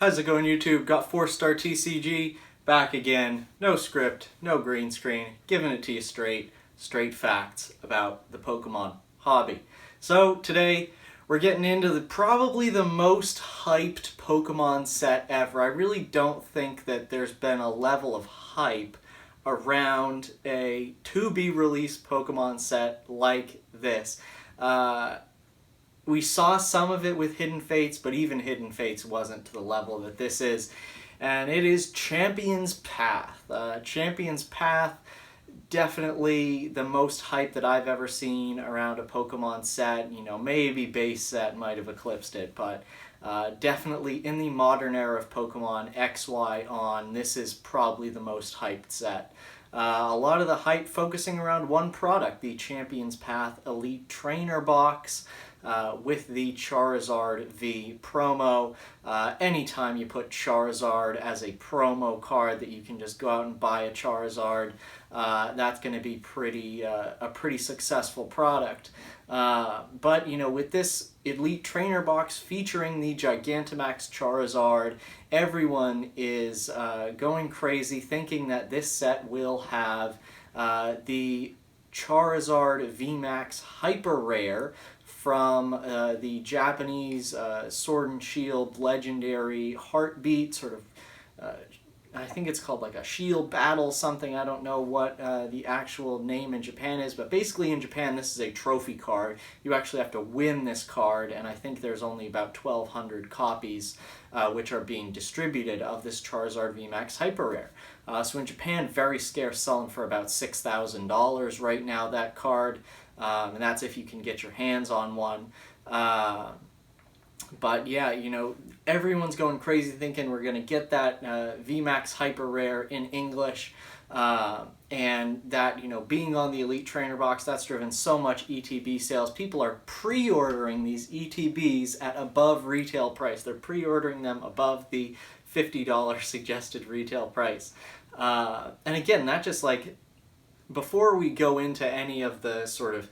How's it going, YouTube? Got FourthStarTCG back again. No script, no green screen, giving it to you straight facts about the Pokemon hobby. So today we're getting into probably the most hyped Pokemon set ever. I really don't think that there's been a level of hype around a to-be-released Pokemon set like this. We saw some of it with Hidden Fates, but even Hidden Fates wasn't to the level that this is. And it is Champion's Path. Champion's Path, definitely the most hype that I've ever seen around a Pokemon set. You know, maybe base set might have eclipsed it, but definitely in the modern era of Pokemon XY on, this is probably the most hyped set. A lot of the hype focusing around one product, the Champion's Path Elite Trainer Box, with the Charizard V promo. Anytime you put Charizard as a promo card that you can just go out and buy a Charizard, that's going to be a pretty successful product. But you know, with this Elite Trainer Box featuring the Gigantamax Charizard, everyone is going crazy thinking that this set will have the Charizard VMAX Hyper Rare from the Japanese Sword and Shield legendary Heartbeat, sort of, I think it's called like a Shield Battle something. I don't know what the actual name in Japan is, but basically in Japan this is a trophy card. You actually have to win this card, and I think there's only about 1,200 copies which are being distributed of this Charizard VMAX Hyper Rare. So in Japan, very scarce, selling for about $6,000 right now, that card. And that's if you can get your hands on one. But yeah, you know, everyone's going crazy thinking we're going to get that VMAX Hyper Rare in English. And that, you know, being on the Elite Trainer Box, that's driven so much ETB sales. People are pre-ordering these ETBs at above retail price. They're pre-ordering them above the $50 suggested retail price. And again, that just like, before we go into any of the sort of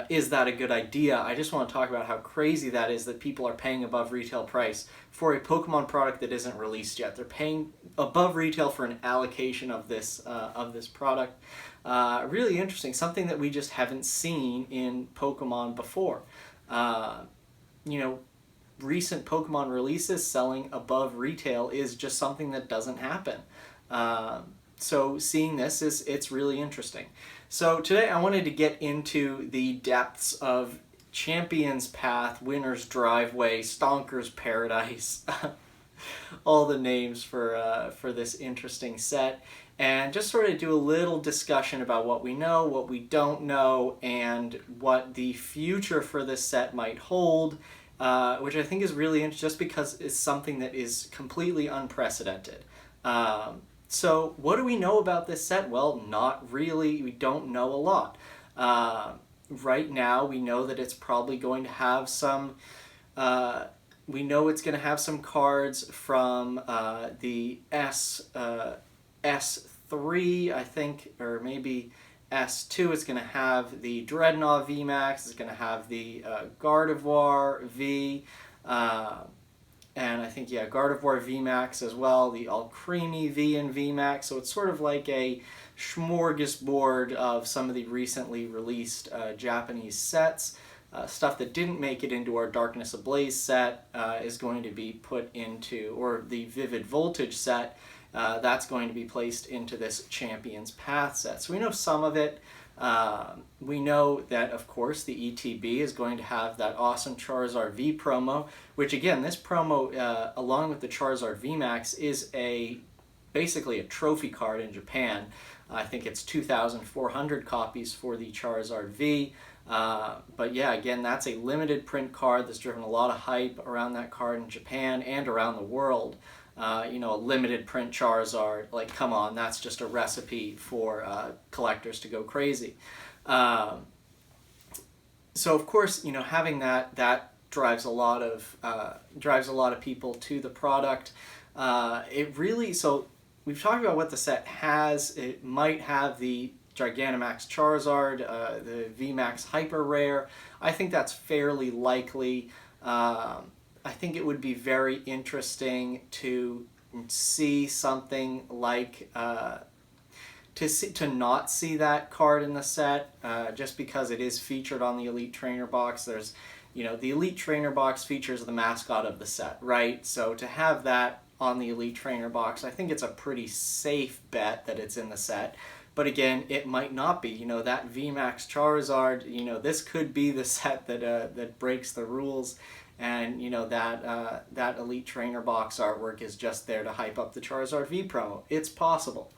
is that a good idea, I just want to talk about how crazy that is that people are paying above retail price for a Pokemon product that isn't released yet. They're paying above retail for an allocation of this product. Really interesting, something that we just haven't seen in Pokemon before. You know, recent Pokemon releases selling above retail is just something that doesn't happen. So seeing this, it's really interesting. So today I wanted to get into the depths of Champion's Path, Winner's Driveway, Stonker's Paradise, all the names for this interesting set, and just sort of do a little discussion about what we know, what we don't know, and what the future for this set might hold, which I think is really interesting just because it's something that is completely unprecedented. So what do we know about this set? Well, not really. We don't know a lot. Right now, we know that it's probably going to have some, we know it's going to have some cards from the S3, I think, or maybe S2. It's going to have the Dreadnought VMAX. It's going to have the Gardevoir V. And I think, yeah, Gardevoir VMAX as well, the Alcremie V and VMAX. So it's sort of like a smorgasbord of some of the recently released Japanese sets. Stuff that didn't make it into our Darkness Ablaze set is going to be put into, or the Vivid Voltage set, that's going to be placed into this Champion's Path set. So we know some of it. We know that, of course, the ETB is going to have that awesome Charizard V promo, which again, this promo, along with the Charizard VMAX, is basically a trophy card in Japan. I think it's 2,400 copies for the Charizard V. But yeah, again, that's a limited print card that's driven a lot of hype around that card in Japan and around the world. You know, a limited print Charizard, like, come on, that's just a recipe for collectors to go crazy. So of course, you know, having that drives a lot of people to the product. It really, so we've talked about what the set has. It might have the Gigantamax Charizard, the VMAX Hyper Rare. I think that's fairly likely. I think it would be very interesting to see something like to not see that card in the set, just because it is featured on the Elite Trainer box. There's, the Elite Trainer box features the mascot of the set, right? So to have that on the Elite Trainer box, I think it's a pretty safe bet that it's in the set. But again, it might not be. That VMAX Charizard, this could be the set that breaks the rules. And that Elite Trainer box artwork is just there to hype up the Charizard V promo. It's possible.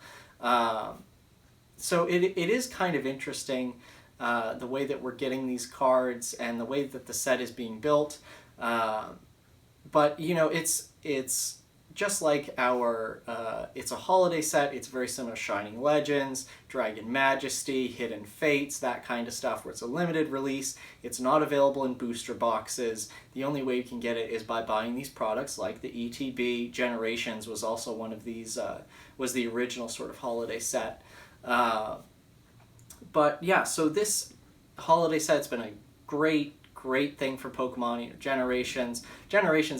So it is kind of interesting, the way that we're getting these cards and the way that the set is being built. But it's just like it's a holiday set. It's very similar to Shining Legends, Dragon Majesty, Hidden Fates, that kind of stuff, where it's a limited release. It's not available in booster boxes. The only way you can get it is by buying these products, like the ETB. Generations was also one of these, was the original sort of holiday set. But yeah, so this holiday set's been a great thing for Pokemon. Generations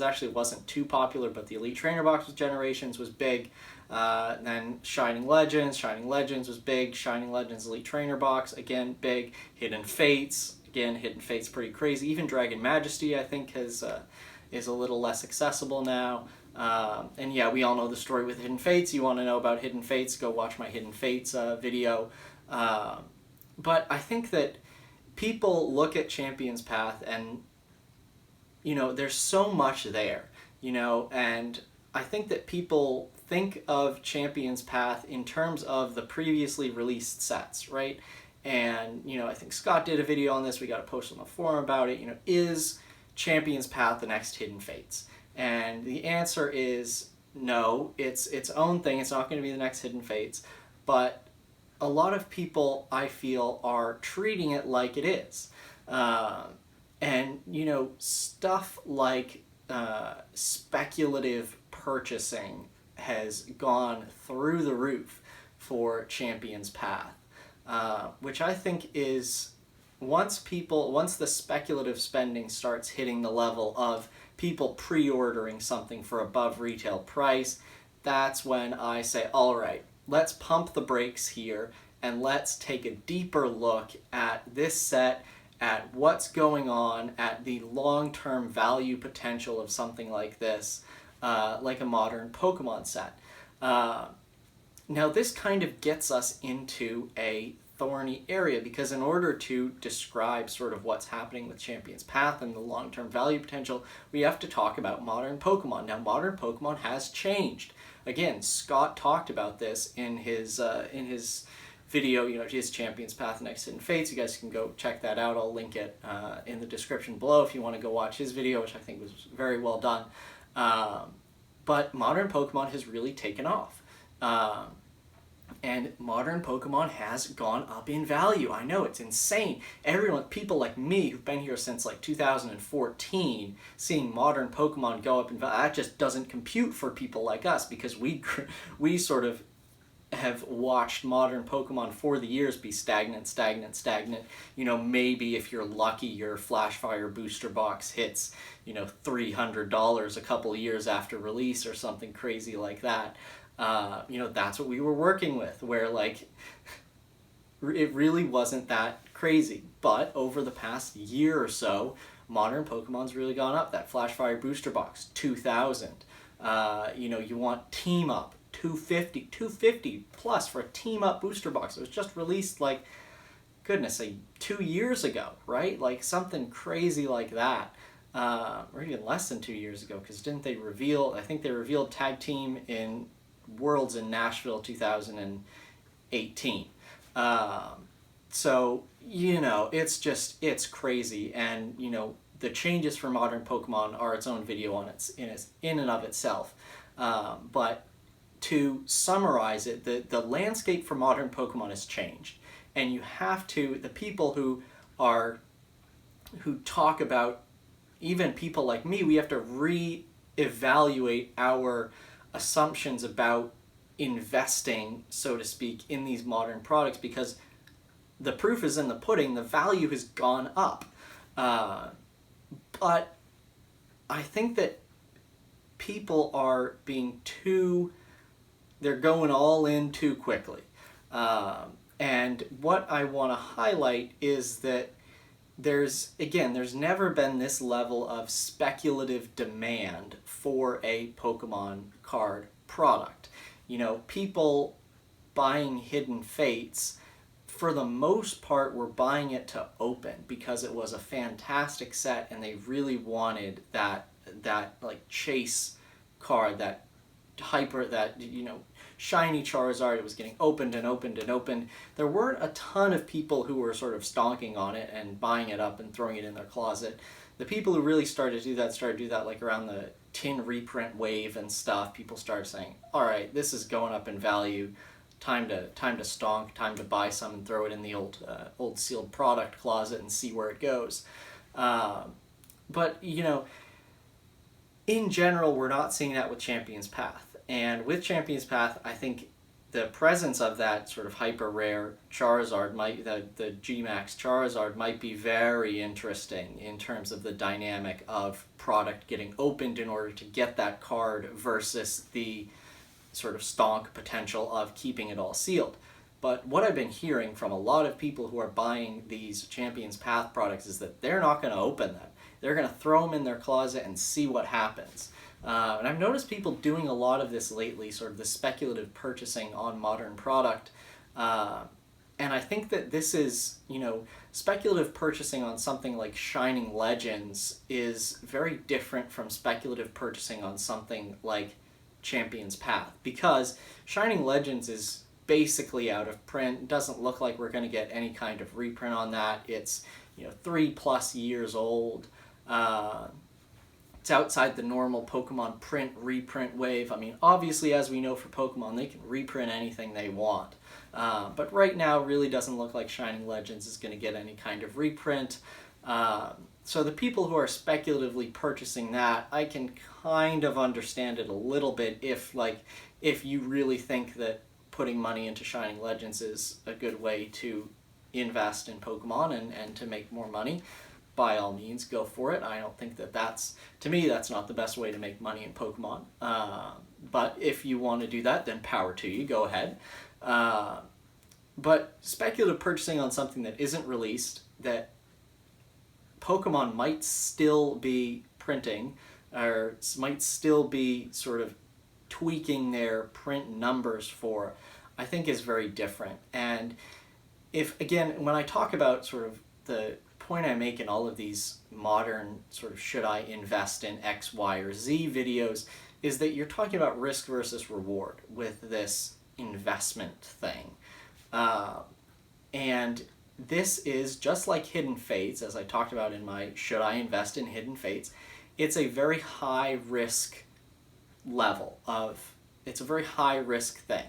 actually wasn't too popular, but the Elite Trainer box with Generations was big. Then Shining Legends was big. Shining Legends Elite Trainer box, again, big. Hidden Fates, again, Hidden Fates pretty crazy. Even Dragon Majesty, I think, is a little less accessible now. And yeah, we all know the story with Hidden Fates. You want to know about Hidden Fates, go watch my Hidden Fates video. But I think that people look at Champion's Path and, there's so much there, and I think that people think of Champion's Path in terms of the previously released sets, right? And, I think Scott did a video on this. We got a post on the forum about it. Is Champion's Path the next Hidden Fates? And the answer is no. It's its own thing. It's not going to be the next Hidden Fates. But a lot of people, I feel, are treating it like it is. And, stuff like speculative purchasing has gone through the roof for Champion's Path, which I think is, once the speculative spending starts hitting the level of people pre-ordering something for above retail price, that's when I say, all right, let's pump the brakes here and let's take a deeper look at this set, at what's going on, at the long-term value potential of something like this, like a modern Pokemon set. Now this kind of gets us into a thorny area, because in order to describe sort of what's happening with Champion's Path and the long-term value potential, we have to talk about modern Pokemon. Now, modern Pokemon has changed. Again, Scott talked about this in his video, his Champion's Path Next Hidden Fates. You guys can go check that out. I'll link it in the description below if you want to go watch his video, which I think was very well done. But modern Pokemon has really taken off. And modern Pokemon has gone up in value. I know, it's insane. People like me who've been here since like 2014, seeing modern Pokemon go up in value, that just doesn't compute for people like us, because we sort of have watched modern Pokemon for the years be stagnant. Maybe if you're lucky, your Flashfire booster box hits, $300 a couple of years after release or something crazy like that. That's what we were working with, where like it really wasn't that crazy. But over the past year or so, modern Pokemon's really gone up. That Flashfire booster box, 2,000. You want Team Up, 250 plus for a Team Up booster box. It was just released like, goodness, 2 years ago, right? Like something crazy like that. Or even less than 2 years ago, because I think they revealed Tag Team in Worlds in Nashville 2018. So, it's crazy, and, the changes for modern Pokemon are its own video in and of itself. But to summarize it, the landscape for modern Pokemon has changed, and you have to, the people who talk about, even people like me, we have to reevaluate our assumptions about investing, so to speak, in these modern products, because the proof is in the pudding. The value has gone up. But I think that people are they're going all in too quickly. And what I want to highlight is that there's never been this level of speculative demand for a Pokemon card product. You know, people buying Hidden Fates, for the most part, were buying it to open because it was a fantastic set and they really wanted that like chase card, that shiny Charizard. It was getting opened and opened and opened. There weren't a ton of people who were sort of stonking on it and buying it up and throwing it in their closet. The people who really started to do that like around the tin reprint wave and stuff. People started saying, all right, this is going up in value. Time to stonk, time to buy some and throw it in the old sealed product closet and see where it goes. But, you know, in general, we're not seeing that with Champion's Path. And with Champion's Path, I think the presence of that sort of hyper rare Charizard, the G-Max Charizard, might be very interesting in terms of the dynamic of product getting opened in order to get that card versus the sort of stonk potential of keeping it all sealed. But what I've been hearing from a lot of people who are buying these Champion's Path products is that they're not going to open them. They're going to throw them in their closet and see what happens. And I've noticed people doing a lot of this lately, sort of the speculative purchasing on modern product. And I think that this is, you know, speculative purchasing on something like Shining Legends is very different from speculative purchasing on something like Champion's Path, because Shining Legends is basically out of print. It doesn't look like we're going to get any kind of reprint on that. It's, you know, 3+ years old. It's outside the normal Pokemon reprint wave. I mean, obviously, as we know for Pokemon, they can reprint anything they want. But right now, it really doesn't look like Shining Legends is going to get any kind of reprint. So the people who are speculatively purchasing that, I can kind of understand it a little bit if you really think that putting money into Shining Legends is a good way to invest in Pokemon and to make more money. By all means, go for it. I don't think that's not the best way to make money in Pokemon. But if you want to do that, then power to you, go ahead. But speculative purchasing on something that isn't released, that Pokemon might still be printing, or might still be sort of tweaking their print numbers for, I think is very different. And when I talk about sort of the point I make in all of these modern sort of should I invest in X, Y, or Z videos is that you're talking about risk versus reward with this investment thing. And this is just like Hidden Fates, as I talked about in my should I invest in Hidden Fates. It's a very high risk it's a very high risk thing.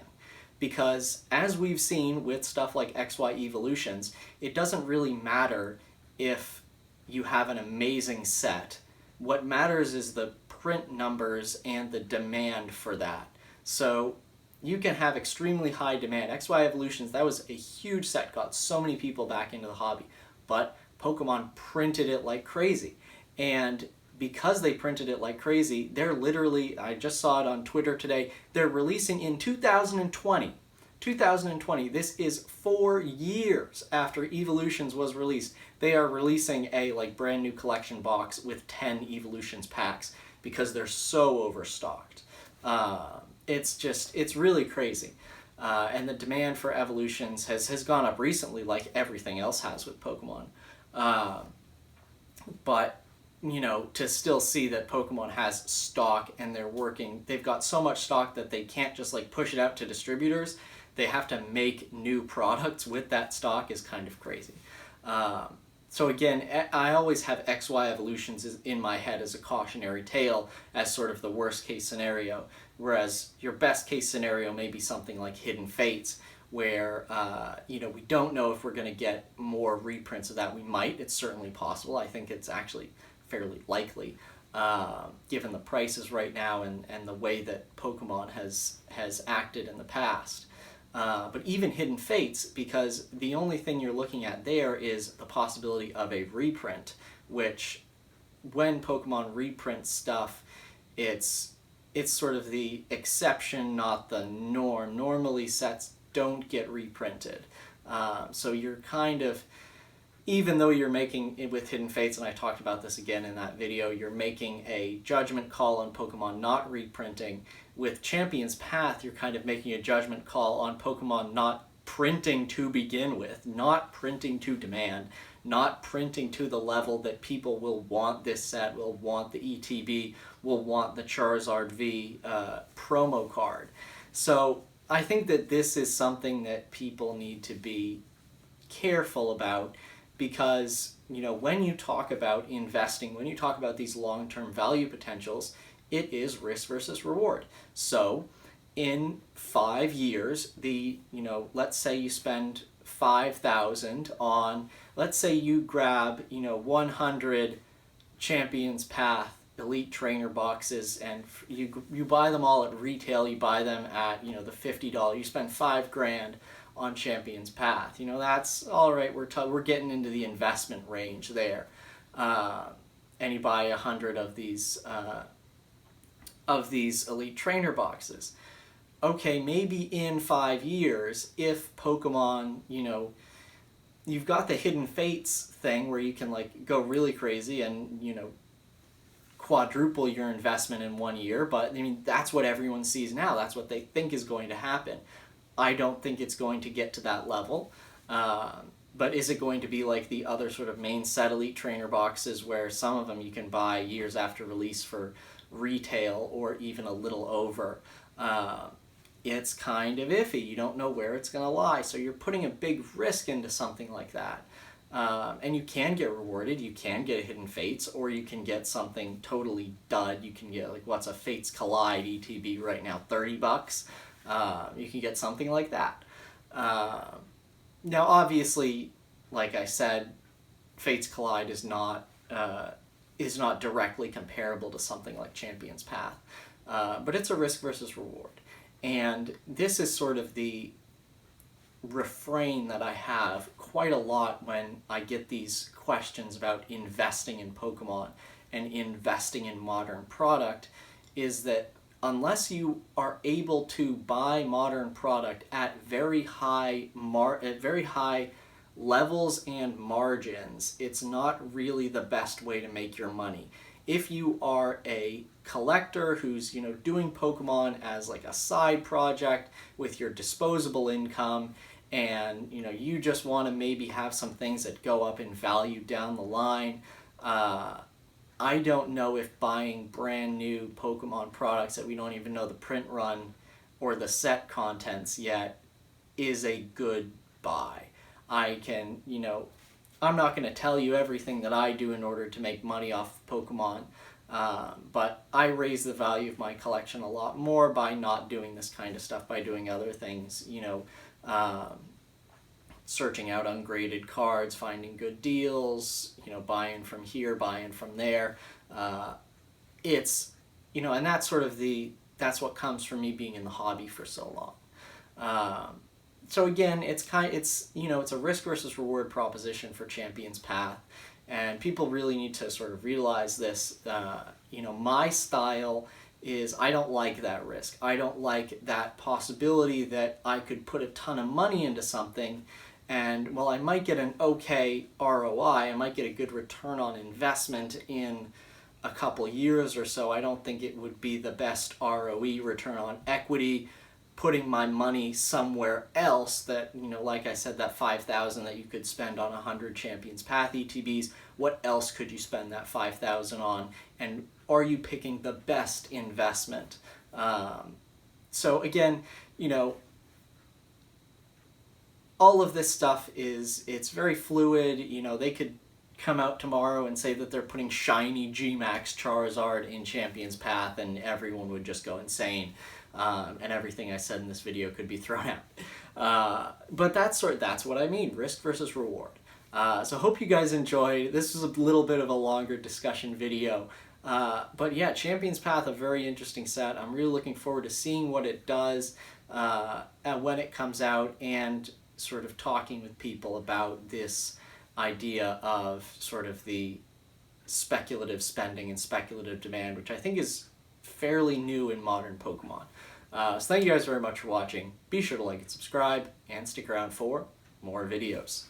Because as we've seen with stuff like XY Evolutions, it doesn't really matter if you have an amazing set. What matters is the print numbers and the demand for that. So you can have extremely high demand. XY Evolutions, that was a huge set, got so many people back into the hobby. But Pokemon printed it like crazy. And because they printed it like crazy, they're literally, I just saw it on Twitter today, they're releasing in 2020. 2020, this is 4 years after Evolutions was released. They are releasing a brand new collection box with 10 Evolutions packs because they're so overstocked. It's really crazy. And the demand for Evolutions has gone up recently, like everything else has with Pokemon. But you know, to still see that Pokemon has stock and they've got so much stock that they can't just push it out to distributors. They have to make new products with that stock is kind of crazy. So again, I always have XY Evolutions in my head as a cautionary tale, as sort of the worst case scenario, whereas your best case scenario may be something like Hidden Fates, where we don't know if we're going to get more reprints of that. We might. It's certainly possible. I think it's actually fairly likely, given the prices right now and the way that Pokemon has acted in the past. But even Hidden Fates, because the only thing you're looking at there is the possibility of a reprint, which when Pokemon reprints stuff, it's sort of the exception, not the norm. Normally sets don't get reprinted. So you're kind of, even though you're making it with Hidden Fates, and I talked about this again in that video, you're making a judgment call on Pokemon not reprinting. With Champion's Path, you're kind of making a judgment call on Pokemon not printing to begin with, not printing to demand, not printing to the level that people will want this set, will want the ETB, will want the Charizard V promo card. So I think that this is something that people need to be careful about, because when you talk about investing, when you talk about these long-term value potentials, it is risk versus reward. So in 5 years, let's say you spend $5,000 on, let's say you grab 100 Champion's Path Elite Trainer boxes, and you buy them all at retail. You buy them at the $50. You spend $5,000 on Champion's Path. That's all right. We're getting into the investment range there, and you buy 100 of these Elite Trainer boxes. Okay, maybe in 5 years, if Pokemon, you've got the Hidden Fates thing where you can go really crazy and quadruple your investment in 1 year, but I mean that's what everyone sees now. That's what they think is going to happen. I don't think it's going to get to that level, but is it going to be like the other sort of main set Elite Trainer boxes where some of them you can buy years after release for retail or even a little over? It's kind of iffy. You don't know where it's going to lie, so you're putting a big risk into something like that. And you can get rewarded. You can get a Hidden Fates, or you can get something totally dud. You can get what's a Fates Collide ETB right now, $30. You can get something like that. Now, obviously, like I said, Fates Collide is not directly comparable to something like Champion's Path, but it's a risk versus reward. And this is sort of the refrain that I have quite a lot when I get these questions about investing in Pokemon and investing in modern product, is that unless you are able to buy modern product at very high levels and margins, it's not really the best way to make your money. If you are a collector who's doing Pokemon as a side project with your disposable income, and you just want to maybe have some things that go up in value down the line, I don't know if buying brand new Pokemon products that we don't even know the print run or the set contents yet is a good buy. I'm not going to tell you everything that I do in order to make money off Pokemon, but I raise the value of my collection a lot more by not doing this kind of stuff, by doing other things, searching out ungraded cards, finding good deals, buying from here, buying from there. It's, and that's sort of that's what comes from me being in the hobby for so long. So again, it's a risk versus reward proposition for Champion's Path, and people really need to sort of realize this. My style is I don't like that risk. I don't like that possibility that I could put a ton of money into something, and while I might get an okay ROI, I might get a good return on investment in a couple years or so, I don't think it would be the best ROE, return on equity, putting my money somewhere else that, like I said, that $5,000 that you could spend on 100 Champion's Path ETBs, what else could you spend that $5,000 on? And are you picking the best investment? So again, all of this stuff it's very fluid. They could come out tomorrow and say that they're putting shiny G-Max Charizard in Champion's Path and everyone would just go insane. And everything I said in this video could be thrown out. But that's what I mean, risk versus reward. So hope you guys enjoyed. This was a little bit of a longer discussion video. But yeah, Champion's Path, a very interesting set. I'm really looking forward to seeing what it does and when it comes out, and sort of talking with people about this idea of sort of the speculative spending and speculative demand, which I think is fairly new in modern Pokemon. So thank you guys very much for watching. Be sure to like and subscribe, and stick around for more videos.